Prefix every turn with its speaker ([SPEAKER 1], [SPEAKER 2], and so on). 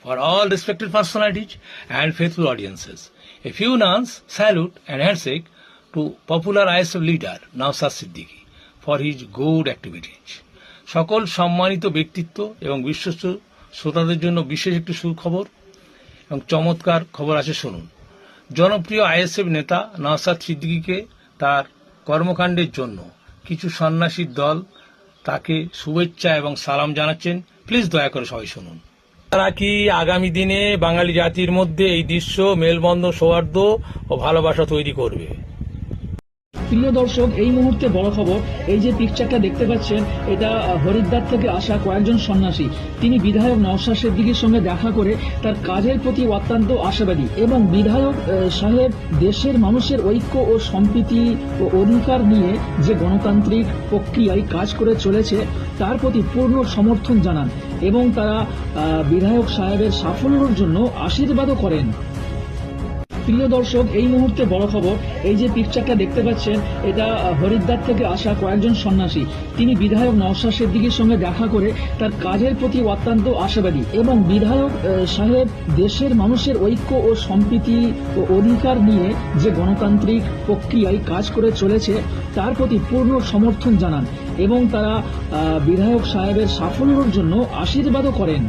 [SPEAKER 1] For all respected personalities and faithful audiences, a few nuns salute and handshake to popular ISF leader Nawsad Siddiqui for his good activities. সকল সম্মানিত ব্যক্তিত্ব এবং বিশ্বস্ত শ্রোতাদের জন্য বিশেষ একটি সুখবর এবং চমৎকার খবর আছে, শুনুন। জনপ্রিয় আইএসএফ নেতা নওশাদ সিদ্দিকীকে তার কর্মকাণ্ডের জন্য কিছু সন্ন্যাসীর দল তাকে শুভেচ্ছা এবং সালাম জানাচ্ছেন। প্লিজ দয়া করে সবাই শুনুন। তারা কি আগামী দিনে বাঙালি জাতির মধ্যে এই দৃশ্য মেলবন্ধন, সৌহার্দ্য ও ভালোবাসা তৈরি করবে।
[SPEAKER 2] প্রিয় দর্শক, এই মুহূর্তে বড় খবর। এই যে পিকচারটা দেখতে পাচ্ছেন, এটা হরিদ্বার থেকে আসা কয়েকজন সন্ন্যাসী। তিনি বিধায়ক নওশাদ সিদ্দিকীর সঙ্গে দেখা করে তার কাজের প্রতি অত্যন্ত আশাবাদী এবং বিধায়ক সাহেব দেশের মানুষের ঐক্য ও সম্প্রীতি ও অধিকার নিয়ে যে গণতান্ত্রিক প্রক্রিয়ায় কাজ করে চলেছে তার প্রতি পূর্ণ সমর্থন জানান এবং তারা বিধায়ক সাহেবের সাফল্যের জন্য আশীর্বাদও করেন। প্রিয় দর্শক, এই মুহূর্তে বড় খবর। এই যে পিকচারটা দেখতে পাচ্ছেন, এটা হরিদ্বার থেকে আসা কয়েকজন সন্ন্যাসী। তিনি বিধায়ক নওশাদ সিদ্দিকীর সঙ্গে দেখা করে তার কাজের প্রতি অত্যন্ত আশাবাদী এবং বিধায়ক সাহেব দেশের মানুষের ঐক্য ও সম্প্রীতি ও অধিকার নিয়ে যে গণতান্ত্রিক প্রক্রিয়ায় কাজ করে চলেছে তার প্রতি পূর্ণ সমর্থন জানান এবং তারা বিধায়ক সাহেবের সাফল্যের জন্য আশীর্বাদও করেন।